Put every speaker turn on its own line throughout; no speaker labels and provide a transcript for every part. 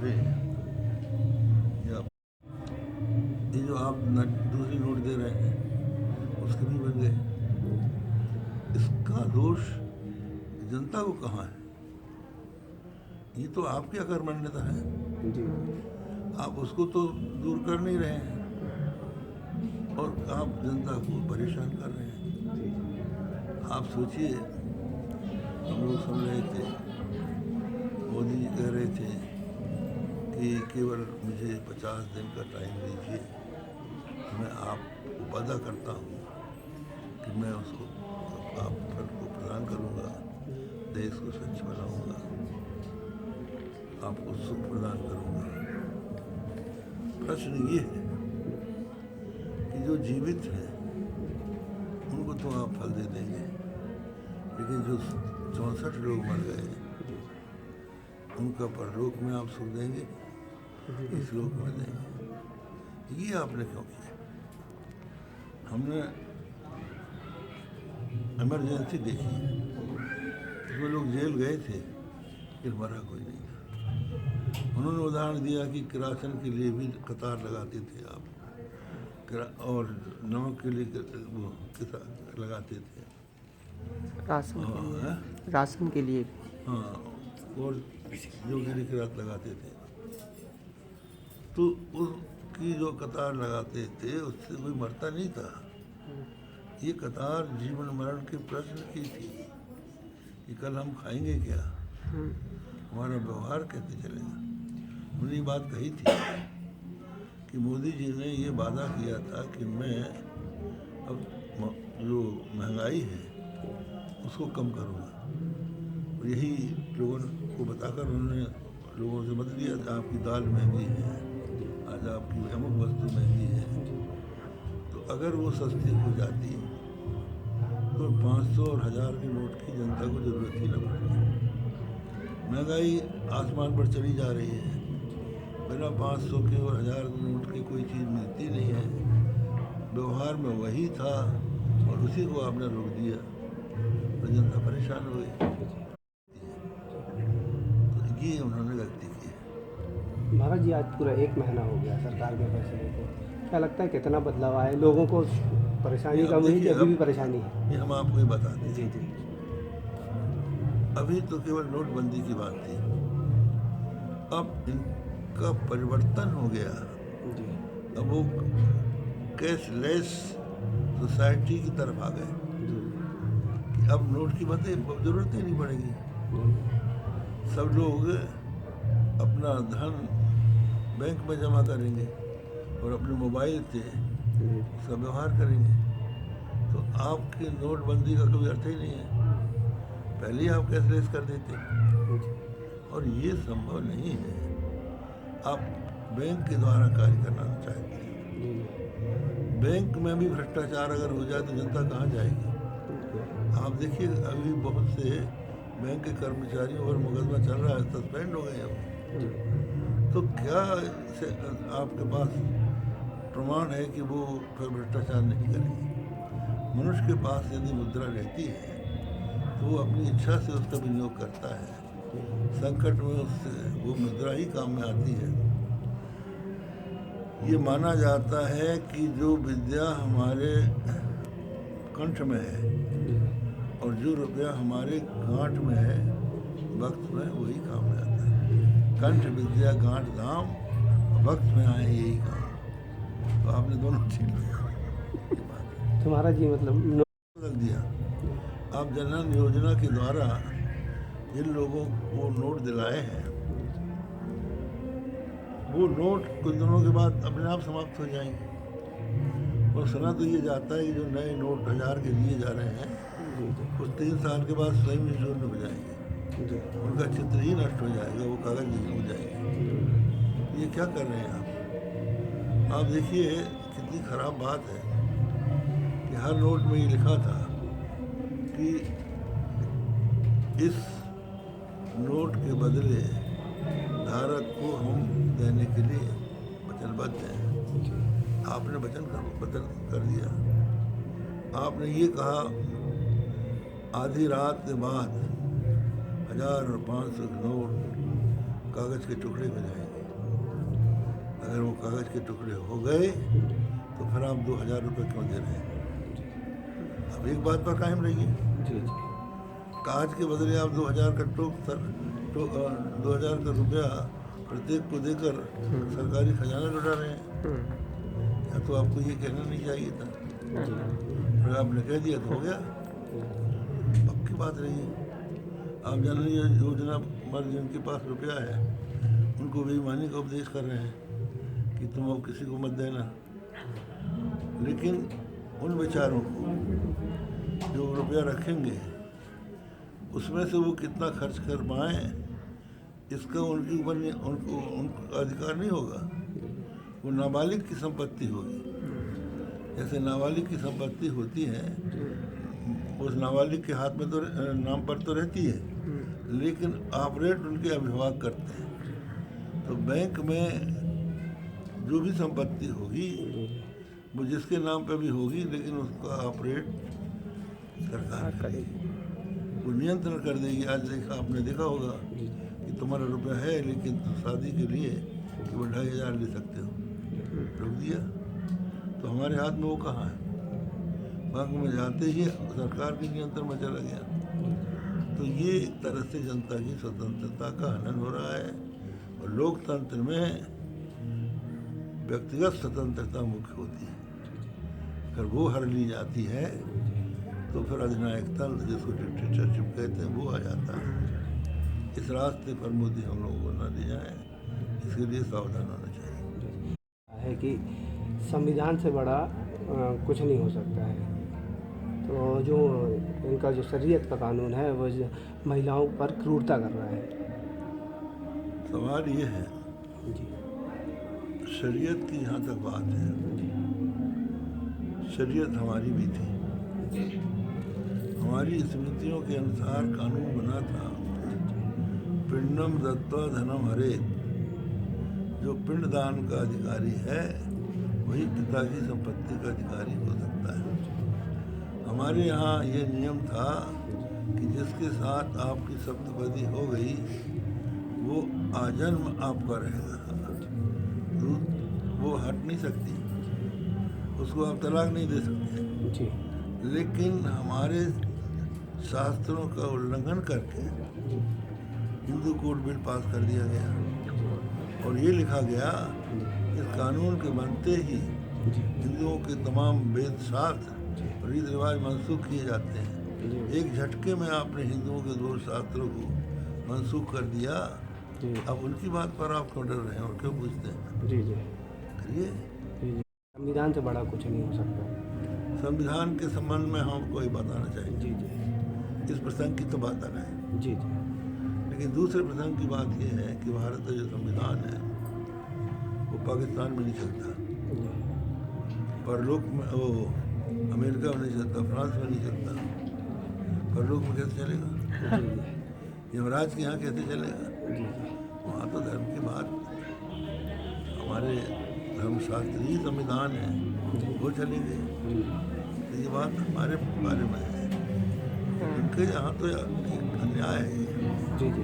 नोटें, या ये जो आप दूसरी नोट दे रहे हैं उसके भी बन गए। इसका दोष जनता को कहाँ है? ये तो आपकी अकर्मण्यता है,
जी
आप उसको तो दूर कर नहीं रहे हैं और आप जनता को परेशान कर रहे हैं। आप सोचिए, हम लोग सुन रहे थे, मोदी जी कह रहे थे कि केवल मुझे 50 दिन का टाइम दीजिए, मैं आपको वादा करता हूँ कि मैं उसको आप फल को प्रदान करूँगा, देश को स्वच्छ बनाऊँगा, आपको सुख प्रदान करूँगा। प्रश्न ये है कि जो जीवित हैं उनको तो आप फल दे देंगे, लेकिन जो 64 लोग मर गए उनका परलोक में आप सुख देंगे, इस लोक में देंगे? ये आपने क्यों किया? हमने इमरजेंसी देखी, उसमें लोग जेल गए थे फिर मरा कोई नहीं था। उन्होंने उदाहरण दिया कि किरासन के लिए भी कतार लगाते थे आप, और नमक के लिए वो कतार लगाते थे,
राशन के लिए
हाँ, और जो गिरी रात लगाते थे। तो उसकी जो कतार लगाते थे उससे कोई मरता नहीं था। ये कतार जीवन मरण के प्रश्न की थी कि कल हम खाएंगे क्या, हमारा व्यवहार कैसे चलेगा। उन्होंने ये बात कही थी कि मोदी जी ने ये वादा किया था कि मैं अब जो महंगाई है उसको कम करूँगा, और यही लोगों को बताकर उन्होंने लोगों से मत लिया, आपकी दाल महंगी है, आज आपकी अमुक वस्तु महंगी है। तो अगर वो सस्ती हो जाती तो 500 और 1000 के नोट की जनता को जरूरत ही न पड़ती। महंगाई आसमान पर चली जा रही है, बिना 500 के और 1000 के नोट की कोई चीज़ मिलती नहीं है। व्यवहार में वही था और उसी को आपने रोक दिया तो जनता परेशान हो गई। तो ये उन्होंने गलती की है।
महाराज जी, आज पूरा 1 महीना हो गया सरकार के फैसले को, क्या लगता है कितना बदलाव आया? लोगों को परेशानी कम हुई कि अभी भी परेशानी है?
ये हम आपको ये बता दें,
जी जी
अभी तो केवल नोटबंदी की बात थी, अब इनका परिवर्तन हो गया।
जी
अब वो कैशलेस सोसाइटी की तरफ आ गए कि अब नोट की जरूरत ही नहीं पड़ेगी। सब लोग अपना धन बैंक में जमा करेंगे और अपने मोबाइल से उसका व्यवहार करेंगे। तो आपकी नोटबंदी का कोई अर्थ ही नहीं है, पहले ही आप कैशलेस कर देते, और ये संभव नहीं है। आप बैंक के द्वारा कार्य करना चाहते हैं, बैंक में भी भ्रष्टाचार अगर हो जाए तो जनता कहाँ जाएगी? आप देखिए, अभी बहुत से बैंक के कर्मचारियों पर मुकदमा चल रहा है, सस्पेंड हो गए हैं। तो क्या आपके पास प्रमाण है कि वो फिर भ्रष्टाचार नहीं करेंगे? मनुष्य के पास यदि मुद्रा रहती है तो वो अपनी इच्छा से उसका विनियोग करता है। संकट में उससे वो मुद्रा ही काम में आती है। ये माना जाता है कि जो विद्या हमारे कंठ में है और जो रुपया हमारे गांठ में है, वक्त में वही काम में आता है। कंठ विद्या गांठ धाम, वक्त में आए यही काम। तो आपने दोनों चीज
तुम्हारा जी मतलब
रख दिया। आप जनधन योजना के द्वारा जिन लोगों को नोट दिलाए हैं, वो नोट कुछ दिनों के बाद अपने आप समाप्त हो जाएंगे। और सुना तो ये जाता है कि जो नए नोट 1000 के लिए जा रहे हैं कुछ 3 साल के बाद स्वयं ही शून्य हो जाएंगे, उनका चित्र ही नष्ट हो जाएगा, वो कागज नहीं हो जाएंगे। ये क्या कर रहे हैं आप देखिए कितनी खराब बात है कि हर नोट में ये लिखा था कि इस नोट के बदले धारक को हम देने के लिए वचनबद्ध हैं। आपने वचन बदल कर दिया। आपने ये कहा आधी रात के बाद 1000 और 500 के नोट कागज़ के टुकड़े हो जाएंगे। अगर वो कागज़ के टुकड़े हो गए तो फिर आप 2000 रुपये क्यों दे रहे हैं? अब एक बात पर कायम रहिए,
जी जी
कागज के बदले आप 2000 का 2000 का रुपया प्रत्येक को देकर सरकारी खजाना लुटा रहे हैं। या तो आपको ये कहना नहीं चाहिए था, अगर आपने कह दिया तो हो गया, पक्की बात रही है। आप जनधन योजना पर जिनके पास रुपया है उनको बेईमानी का उपदेश कर रहे हैं कि तुम अब किसी को मत देना, लेकिन उन बेचारों को जो रुपया रखेंगे उसमें से वो कितना खर्च कर पाएँ इसका उनके ऊपर उनका अधिकार नहीं होगा। वो नाबालिग की संपत्ति होगी। जैसे नाबालिग की संपत्ति होती है, उस नाबालिग के हाथ में तो नाम पर तो रहती है, लेकिन ऑपरेट उनके अभिभावक करते हैं। तो बैंक में जो भी संपत्ति होगी वो जिसके नाम पे भी होगी, लेकिन उसका ऑपरेट सरकार करेगी, वो नियंत्रण कर देगी। आज आपने देखा होगा कि तुम्हारा रुपया है लेकिन तुम शादी के लिए केवल 2500 ले सकते हो, रोक दिया तो हमारे हाथ में वो कहाँ है? बैंक में जाते ही सरकार के नियंत्रण में चला गया। तो ये एक तरह से जनता की स्वतंत्रता का हनन हो रहा है। और लोकतंत्र में व्यक्तिगत स्वतंत्रता मुख्य होती है। अगर वो हर ली जाती है तो फिर अधिनायक तंत्र, जिसको डिक्टेटरशिप कहते हैं, वो आ जाता है। इस रास्ते पर मोदी हम लोगों को न ले जाए, इसके लिए सावधान होना चाहिए।
है कि संविधान से बड़ा कुछ नहीं हो सकता है। तो जो इनका जो शरीयत का कानून है वो महिलाओं पर क्रूरता कर रहा है।
सवाल ये है,
जी
शरीयत की जहाँ तक बात है, शरीयत हमारी भी थी। हमारी स्मृतियों के अनुसार कानून बना था, पिंडम दत्वा धनम हरेत। जो पिंडदान का अधिकारी है वही पिता की संपत्ति का अधिकारी हो सकता है। हमारे यहाँ ये नियम था कि जिसके साथ आपकी सप्तपदी हो गई वो आजन्म आपका रहेगा, तो वो हट नहीं सकती, उसको आप तलाक नहीं दे सकते।
जी
लेकिन हमारे शास्त्रों का उल्लंघन करके हिंदू कोड बिल पास कर दिया गया और ये लिखा गया, इस कानून के बनते ही हिंदुओं के तमाम वेद शास्त्र और रीति रिवाज मनसूख किए जाते हैं। एक झटके में आपने हिंदुओं के 2 शास्त्रों को मनसूख कर दिया। अब उनकी बात पर आप क्यों डर रहे हैं और क्यों पूछते हैं?
जी जी
करिए।
संविधान से बड़ा कुछ नहीं हो सकता।
संविधान के संबंध में हम कोई बताना चाहिए।
जी जी
इस प्रसंग की तो बात अलग है,
जी जी
लेकिन दूसरे प्रसंग की बात यह है कि भारत का जो संविधान है वो पाकिस्तान में नहीं चलता, परलोक में, वो अमेरिका में नहीं चलता, फ्रांस में नहीं चलता, परलोक में कैसे चलेगा? यमराज के यहाँ कैसे चलेगा? वहाँ तो धर्म की बात, हमारे धर्मशास्त्रीय संविधान है वो चलेंगे। तो ये बात हमारे बारे में है, उनके यहाँ तो एक अन्याय है।
जी जी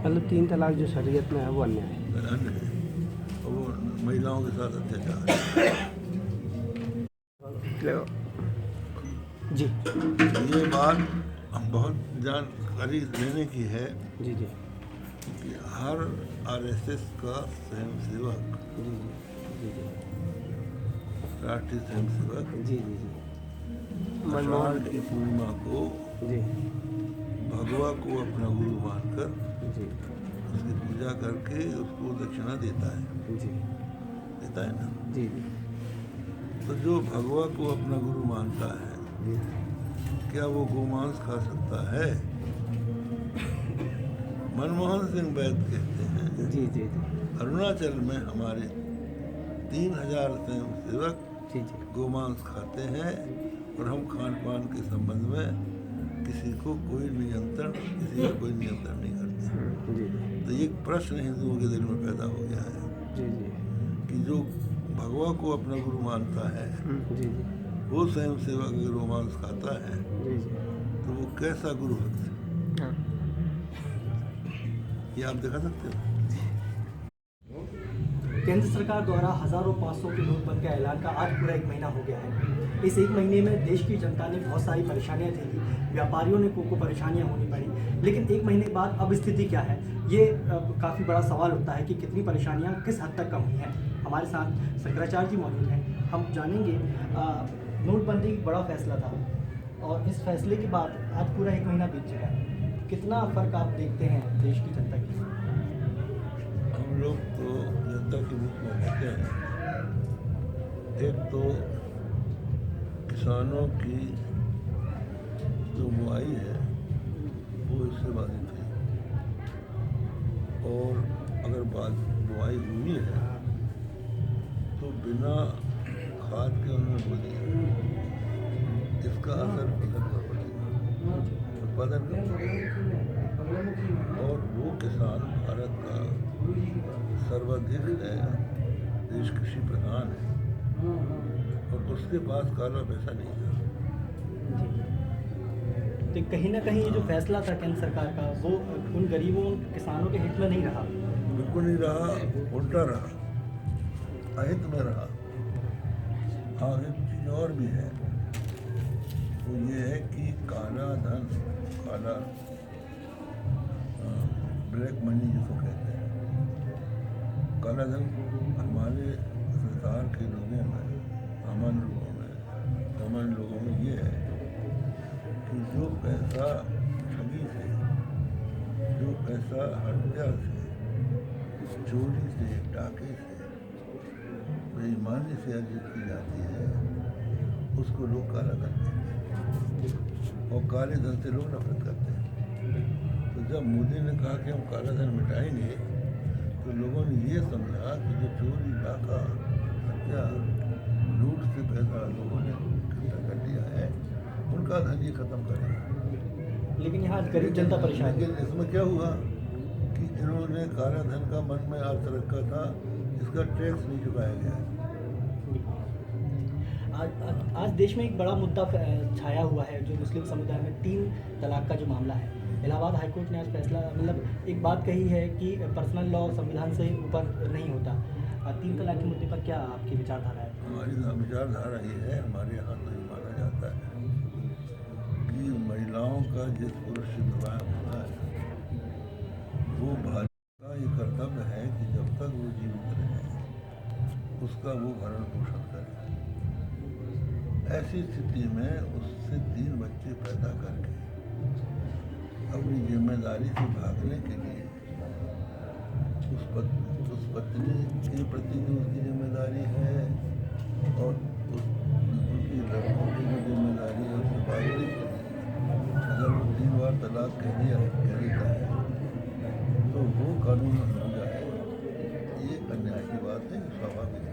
मतलब 3 तलाक जो शरीयत में है वो अन्याय है।
अन्य है और वो महिलाओं के साथ अत्याचार है।
जी
ये बात हम बहुत जानकारी लेने की है
जी जी
कि हर आरएसएस का स्वयंसेवक,
जी जी जी
राष्ट्रीय स्वयंसेवक
जी जी जी
आषाढ़ की पूर्णिमा को
जी
भगवा को अपना गुरु मानकर
जी
उसकी पूजा करके उसको दक्षिणा देता है,
जी
देता है ना।
जी जी
तो जो भगवा को अपना गुरु मानता है, क्या वो गोमांस खा सकता है? मनमोहन सिंह वैद्य कहते हैं
जी जी
अरुणाचल में हमारे 3000 स्वयंसेवक
जी जी
गोमांस खाते हैं और हम खान पान के संबंध में किसी को कोई नियंत्रण नहीं करते।
जी
तो एक प्रश्न हिंदुओं के दिल में पैदा हो गया है
जी जी
कि जो भगवा को अपना गुरु मानता है
जी जी
वो स्वयंसेवक अगर गोमांस खाता है
जी जी
तो वो कैसा गुरु भक्त है? ये आप दिखा सकते हो?
केंद्र सरकार द्वारा हज़ारों 500 के नोटबंदी का ऐलान का आज पूरा 1 महीना हो गया है। इस 1 महीने में देश की जनता ने बहुत सारी परेशानियां झेली, व्यापारियों ने को परेशानियां होनी पड़ी, लेकिन 1 महीने बाद अब स्थिति क्या है, ये काफ़ी बड़ा सवाल होता है कि कितनी परेशानियां किस हद तक कम हुई हैं। हमारे साथ शंकराचार्य जी मौजूद हैं, हम जानेंगे। नोटबंदी एक बड़ा फैसला था और इस फैसले के बाद आज पूरा 1 महीना बीत चुका है, कितना फ़र्क आप देखते हैं देश की जनता की?
हम लोग तो जनता के बीच में रहते हैं। एक तो किसानों की जो बुआई है वो इससे बाधित है, और अगर बुआई हुई है तो बिना खाद के उन्होंने बो दिया, इसका असर फसल पर पड़ेगा, उत्पादन कम होगा। और वो किसान भारत का सर्वाधिक है, देश कृषि प्रधान है, और उसके पास काला पैसा नहीं है।
तो कहीं ना कहीं ये जो फैसला था केंद्र सरकार का, वो उन गरीबों किसानों के हित में नहीं रहा।
बिल्कुल नहीं रहा, उल्टा रहा, अहित में रहा। हाँ, एक चीज़ और भी है, वो ये है कि काला धन, काला ब्लैक मनी जिसको कहते हैं, काला धन हमारे संसार के लोगों में, सामान्य लोगों में ये है कि जो पैसा ठगी से, जो पैसा हत्या से, चोरी से, डाके से, बेईमानी से अर्जित की जाती है, उसको लोग काला धन कहते हैं, और काले धन से लोग नफरत करते हैं। तो जब मोदी ने कहा कि हम काला धन मिटाएंगे, तो लोगों ने ये समझा कि जो चोरी, डाका, हत्या, लूट से पैसा लोगों ने इकट्ठा कर दिया है, उनका धन ये खत्म करेगा।
लेकिन यहाँ गरीब जनता परेशान है।
लेकिन इसमें क्या हुआ कि इन्होंने काला धन का मन में अर्थ रखा था, इसका टैक्स नहीं चुकाया गया।
आज देश में एक बड़ा मुद्दा छाया हुआ है, जो मुस्लिम समुदाय में 3 तलाक का जो मामला है। इलाहाबाद हाईकोर्ट ने आज फैसला, मतलब एक बात कही है कि पर्सनल लॉ संविधान से ऊपर नहीं होता। 3 तलाक के मुद्दे पर क्या आपकी विचारधारा है?
हमारी विचारधारा ये है, हमारे यहाँ तो ये माना जाता है कि महिलाओं का जिस पुरुष से विवाह होता है, वो भाजपा का ये कर्तव्य है कि जब तक वो जीवित रहे उसका वो भरण पोषण करे। ऐसी स्थिति में उससे 3 बच्चे पैदा करके अपनी जिम्मेदारी से भागने के लिए उस पत्नी के प्रति जो उसकी जिम्मेदारी है, और उनकी लड़कों की जो जिम्मेदारी है उससे भागने के लिए अगर वो 3 बार तलाक कह देता है तो वो कानून हो जाए। ये अन्याय की बात है, स्वाभाविक है।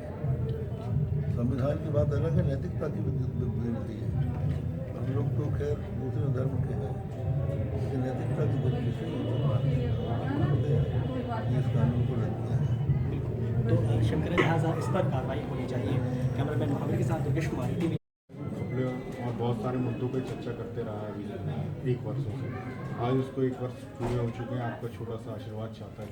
संविधान की बात अलग है, नैतिकता की बेनती है। हम लोग तो खैर दूसरे धर्म के हैं, लेकिन नैतिकता की दृष्टि से इस कानून को रख दिया है।
तो शंकराचार्य इस पर कार्रवाई होनी चाहिए। कैमरामैन महावीर के साथ दुर्गेश कुमार टीवी।
और बहुत सारे मुद्दों पर चर्चा करते रहा है अभी 1 वर्षों से। आज उसको 1 वर्ष पूरे हो चुके हैं। आपका छोटा सा आशीर्वाद चाहता है।